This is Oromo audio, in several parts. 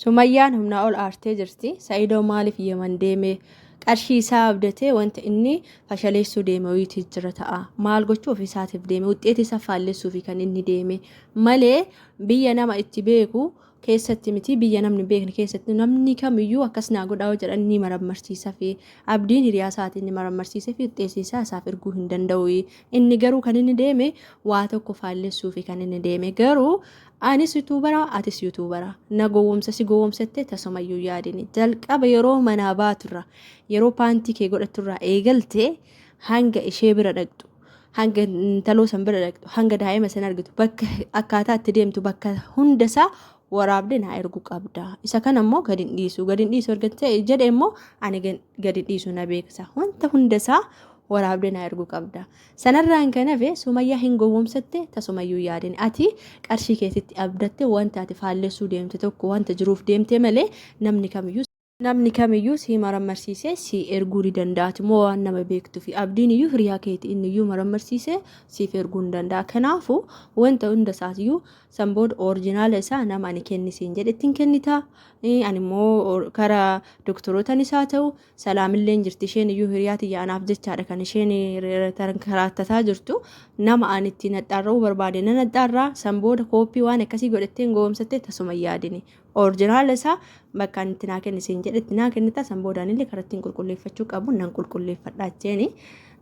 Sumayyaan humnaa ol aartee jirti. Sa'iidoo maaliif Yemen deeme? Qarshii isaa abdatee wanta inni fashaleessuu deeme wayiitii jira ta'a. Maal gochuu ofii isaatiif deeme? Wuxxeeti isa faalleessuufi kan inni deeme malee biyya nama itti beeku keessatti miti, biyya namni beekne keessatti namni kamiyyuu akkas naa godhaa jedhanii marammarsiisaa fi abdiin hiriyaa isaatiin ni marammarsiisee fi wuxxeessisaa isaaf erguu hin danda'u. Inni garuu kan inni deeme waa tokko faalleessuufi kan inni deeme garuu anis yuutuubara atis yuutuubara na gowwomsa si gowwomsatte tasumayyuu yaadini jalqaba yeroo manaa baaturra yeroo paantii kee godhaturra eegalte hanga ishee bira dhaqxu hanga taloo san bira dhaqxu hanga daa'ima san argitu bakka akkaataa itti deemtu bakka hundasaa waraabde na ergu qabda. Isa kana immoo gadin dhiisu argatte jedhe immoo ani gadin dhiisu na beeksa wanta hundasaa waraabde na ergu qabda. Sanarraan kanafe Sumayyaa hin gowwomsatte tasumayyuu yaadin ati qarshii keetitti abdatte wanta ati faalleessuu deemte tokko wanta jiruuf deemte malee namni kamiyyuu si marammarsiisee si erguu ni danda'ati moo waan nama beektuu fi abdiin iyyuu hiriyaa keeti inni iyyuu marammarsiisee siif erguu ni danda'a. Kanaafuu wanta hunda isaatiyyuu sanbooda orijinaala isaa nama ani kennisiin jedhettiin kennita. Ani immoo karaa doktoroota isaa ta'u salaamillee jirti isheen iyyuu hiriyaati yaanaaf jechaadha kan isheen karaatataa jirtu nama ani itti nadhaarra'uu barbaade na nadhaarraa sanbooda kooppii waan akkasii godhatteen gowwomsatte tasuma yaadini. Orijinaala isaa bakka itti naa kennisiin jedhetti naa kennita sanboodaan illee karaa ittiin qulqulleeffachuu qabu nan qulqulleeffadhaa jeeni.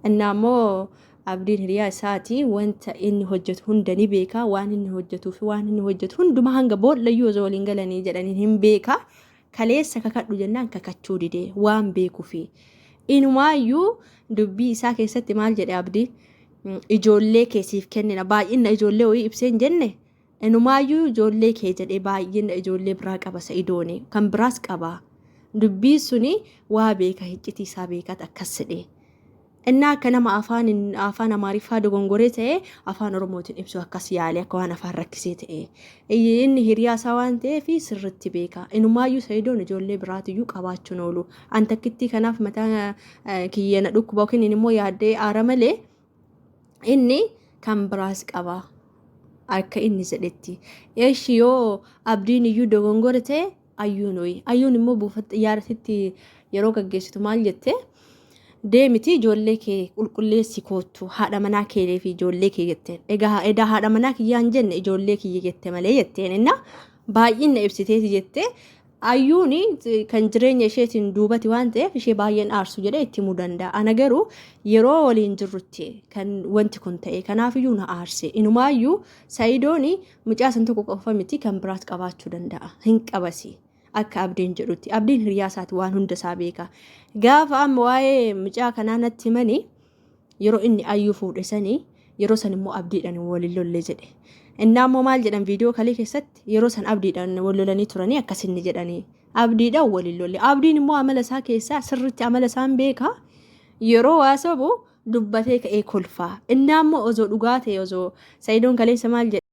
Innammoo abdiin hiriyaa isaati wanta inni hojjetu hunda ni beeka waan inni hojjetuu fi waan inni hojjetu hunduma hanga boollayyuu osoo waliin galanii jedhanii hin beeka. Kaleessa kakadhu jennaan kakachuu didee waan beekuufi inumaayyuu dubbii isaa keessatti maal jedhe abdiin ijoollee keessiif kennina baay'ina ijoollee wayii ibsee hin jenne. Inumaayyuu ijoollee kee jedhee baay'ina ijoollee biraa qaba Sa'iidoon kan biraas qaba. Dubbii suni waa beeka hiccitii isaa beekat akkas jedhee. Innaa akka nama afaan Amaariffaa dogongoree ta'ee afaan Oromootiin ibsu akkas yaalee akka waan afaan rakkisee ta'ee. Inni hiriyaa isaa waan ta'eef sirriitti beeka. Inumaayyuu Sa'iidoon ijoollee biraatiyyuu qabaachuun oolu. An takkittii kanaaf mataa kiyyana dhukkuba yookiin immoo yaaddee aara malee inni kan biraas qaba. Akka inni jedhetti eeshi yoo abdiin iyyuu dogongora ta'e ayyuun immoo buufata xiyyaaratitti yeroo gaggeessitu maal jette deemiti ijoollee kee qulqulleessi kootu haadha manaa kee fi ijoollee kee jetteen edaa haadha manaa kiyyaan jenne ijoollee kiyya jette malee jetteen inna baay'ina ibsiteeti jette ayyuun kan jireenya isheetiin duubati waan ta'eef ishee baay'een aarsu jedhee itti himuu danda'a. Ana garuu yeroo waliin jirrutti kan wanti kun ta'e kanaafiyyuu na aarse inumaayyuu Sa'iidoon mucaa san tokko qofa miti kan biraas qabaachuu danda'a hin qabasi akka abdiin jedhutti abdiin hiriyaa isaati waan hunda isaa beeka. Gaafa amma waa'ee mucaa kanaa natti himanii yeroo inni ayyuu fuudhe sanii yeroo san immoo abdiidhaan waliin lolle jedhe. Innammoo maal jedhan viidiyoo kalee keessatti yeroo san abdiidhaan wal lolanii turanii akkasinni jedhanii abdiidhaan waliin lolle. Abdiin immoo amala isaa keessaa sirriitti amala isaan beeka. Yeroo waasabu dubbatee ka'ee kolfaa. Innammoo osoo dhugaa ta'e osoo Sa'iidoon kaleessa maal jedhe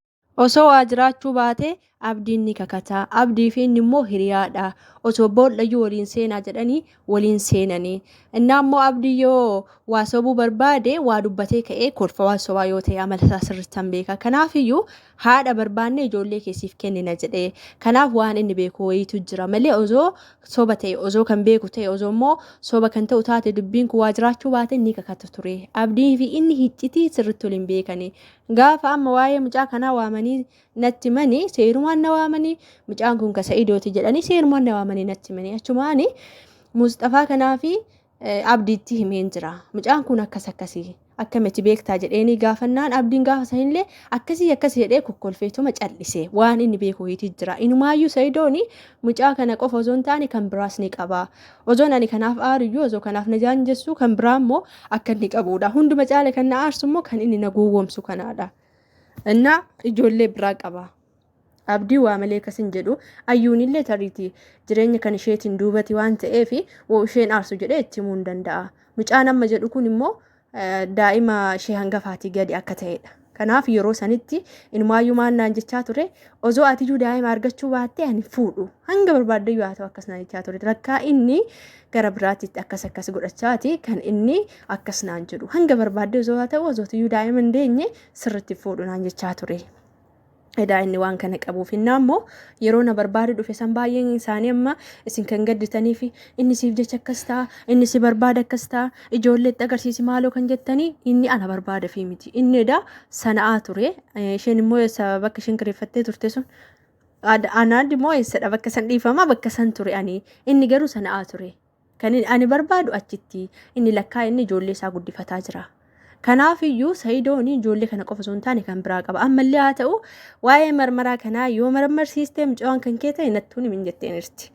osoo waa jiraachuu baate abdiin ni kakataa. Abdii fi inni immoo hiriyaadha. Osoo boollayyuu waliin seenaa jedhanii waliin seenanii. Innammoo abdii yoo waa sobuu barbaade waa dubbatee ka'ee kolfa waan sobaa yoo ta'e amala isaa sirriitti beeka. Kanaafiyyuu haadha barbaanne ijoollee keessiif kennina jedhee. Kanaaf waan inni beeku wayiitu jira malee osoo soba ta'e osoo kan beeku ta'e osoo immoo soba kan ta'u taate dubbiin kun waa jiraachuu baate ni kakata ture. Abdii fi inni hiccitii sirriitti waliin beekanii. Gaafa amma waa'ee mucaa kanaa waamanii natti manii seerumaan na waamanii mucaan kun ka Sa'iidooti jedhanii seerumaan na waamanii natti manii achumaanii Mustafaa kanaa fi abdiitti himeen jira. Mucaan kun akkasii akkamitti beektaa jedheeni gaafannaan abdiin gaafa sanillee akkasii jedhee kokkolfeetuma callisee waan inni beeku wayiitii jira. Inumaayyuu Sa'iidoon mucaa kana qofa osoo hin taane kan biraas ni qaba. Osoon ani kanaaf aariyyuu osoo kanaaf na jaanjessu kan biraa immoo akka inni qabudha. Hunduma caala kan na aarsu immoo kan inni na gowwomsu kanaadha. Innaa ijoollee biraa qaba. Abdii waa malee akkasin jedhu ayyuunillee tariitii jireenya kan isheetiin duubati waan ta'eef woo isheen aarsu jedhee itti himuu hin danda'a. Mucaan amma jedhu kun immoo daa'ima ishee hangafaatii gadi akka ta'edha. Kanaaf yeroo sanitti inumaayyuu maannaan jechaa ture osoo atiyyuu daa'ima argachuu baattee ani fuudhu hanga barbaaddeyyuu haa ta'u akkasnaan jechaa ture. Rakkaa inni gara biraatitti akkas godhachaati kan inni akkasnaan jedhu hanga barbaadde osoo haa ta'u osootiyyuu daa'ima hin deenye sirriitti fuudhu naan jechaa ture. edaa inni waan kana qabuuf innammoo yeroo na barbaadu dhufe san baay'een isaanii amma isin kan gadditanii fi inni siif jecha akkas ta'a inni si barbaada akkas ta'a ijoolleetti agarsiisi maaloo kan jettanii inni ana barbaada fi miti inni edaa sana'aa ture isheen immoo bakka isheen kireeffattee turte sun anaan immoo eessadha bakka san dhiifama bakka san ture ani inni garuu sana'aa ture kan ani barbaadu achitti inni lakkaa inni ijoollee isaa guddifataa jira. Kanaaf iyyuu Sa'idoon ijoollee kana qofa osoo hin taane kan biraa qaba. Ammallee haa ta'u waa'ee marmaraa kanaa yoo marmarsiistee mucaan kan kee ta'e nattuun himin jetteen jirti.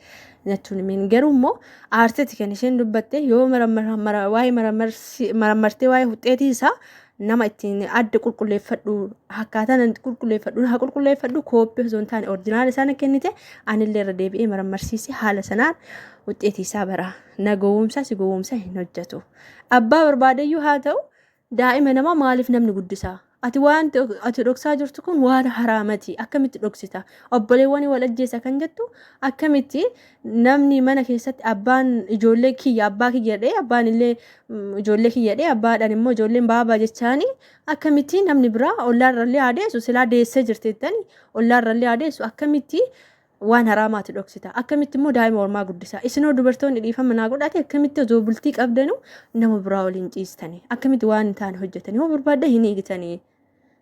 Nattuun himin garuu immoo aarteeti kan isheen dubbatte yoo waa'ee marmartee waa'ee huxxeetii isaa nama ittiin adda qulqulleeffadhu akkaataan qulqulleeffadhu kooppii osoo hin taane orjinaal isaan kennite anillee irra deebi'ee marmarsiisee haala sanaan huxxeetii isaa bara na gowwoomsaa si gowwoomsaa hin hojjetu. Abbaa barbaadeyyuu haa ta'u daa'ima nama maaliif namni guddisaa ati waan ati dhoksaa jirtu kun waan haraamati akkamitti dhoksita obboleewwan wal ajjeesa kan jettu akkamitti namni mana keessatti abbaan ijoollee kiyya abbaa kiyya jedhee abbaan illee ijoollee kiyya jedhee abbaadhaan immoo ijoolleen baabaa jechaani akkamitti namni biraa ollaarrallee adeessu silaa deessee jirteettani ollaarrallee adeessu akkamitti waan haraamaati dhoksita akkamitti immoo daa'ima ormaa guddisaa isinoo dubartoonni dhiifama naa godhate akkamitti osoo bultii qabdanu nama biraa waliin ciistanii akkamitti waan hin taane hojjetanii yoo barbaadda hin eegitanii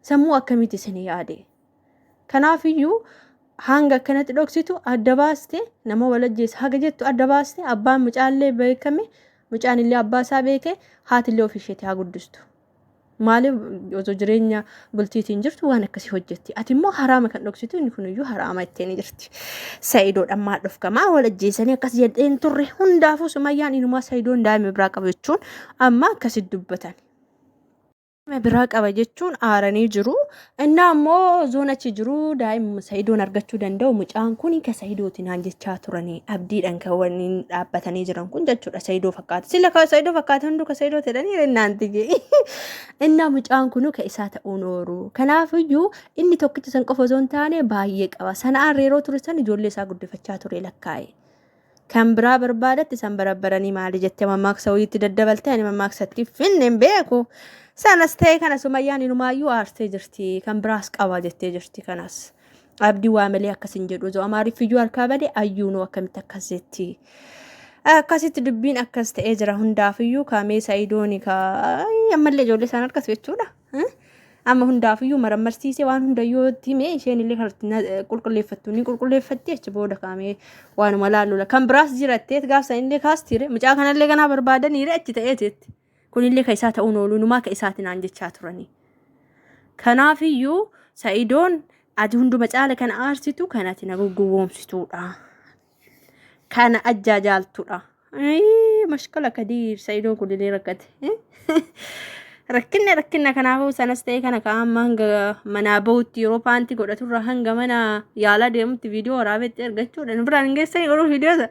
sammuu akkamitti isin yaade kanaaf iyyuu hanga akkanatti dhoksitu adda baaste nama wal ajjeesa haga jettu adda baaste abbaan mucaallee beekame mucaan illee abbaa isaa beeke haatillee ofisheeti haa guddistu. Maaliif osoo jireenya bultiitiin jirtu waan akkasii hojjetti ati immoo haraama kan dhoksitu inni kuniyyuu haraama ittiin jirti. Sa'idoodhaan maal dhofkamaa wal ajjeesanii akkas jedheen turre hundaafuu Sumayyaan inumaa Sa'idoon daa'ima biraa qaba jechuun amma akkasitti dubbatan. Biraa qaba jechuun aaranii jiru. Inni ammoo zoon achi jiru daa'ima Sa'idoon argachuu danda'u mucaan kun ka Sa'idooti naan jechaa turanii abdiidhaan kan waliin dhaabbatanii jiran kun jechuudha Sa'idoo fakkaata. Sila ka Sa'idoo fakkaata hunduu ka Sa'idoo jedhanii rennaan tige. Inni mucaan kun ka isaa ta'uun ooru. Kanaafiyyuu inni tokkicha san qofa osoo hin taane baay'ee qaba. Sana'aan yeroo ture san ijoollee isaa guddifachaa ture lakkaa'e. Kan biraa barbaadatti san barabbaranii maali jettee mammaaksa wayiitti daddabaltee ani mammaaksatti finneen beeku. Sanas ta'e kana Sumayyaan inumaayyuu aartee jirti kan biraas qaba jettee jirti kanas abdii waa malee akkasin jedhu osoo Amaariiffiyyuu harkaa bade ayyuunoo akkamitti akkas jetti akkasitti dubbiin akkas ta'ee jira hundaafiyyuu kaamee Sa'idooni ammallee ijoollee isaan harkas jechuudha amma hundaafiyyuu marammarsiisee waan hundayyoo hime isheen illee qulqulleeffattu ni qulqulleeffatti achi booda kaamee waanuma laallula kan biraas jirattee gaafsa illee kaastire mucaa kanallee kanaa barbaadaniire achi ta'eeteetti. Kunillee ka isaa ta'uun oolu numaa ka isaatiin aan jechaa turanii. Kanaafiyyuu Sa'idoon ati hunduma caala kana aarsitu kanatti na gowwoomsituudha. Kana ajjaajaaltuudha. Mashkala kadiir Sa'idoon kunillee rakkate. Rakkinna kanaafuu sanas ta'e kana kaa'amma hanga manaa bahutti yeroo paantii godhaturra hanga mana yaala deemutti viidiyoo waraabetti ergachuudha. Nu biraan hin geessanii godhuu viidiyoo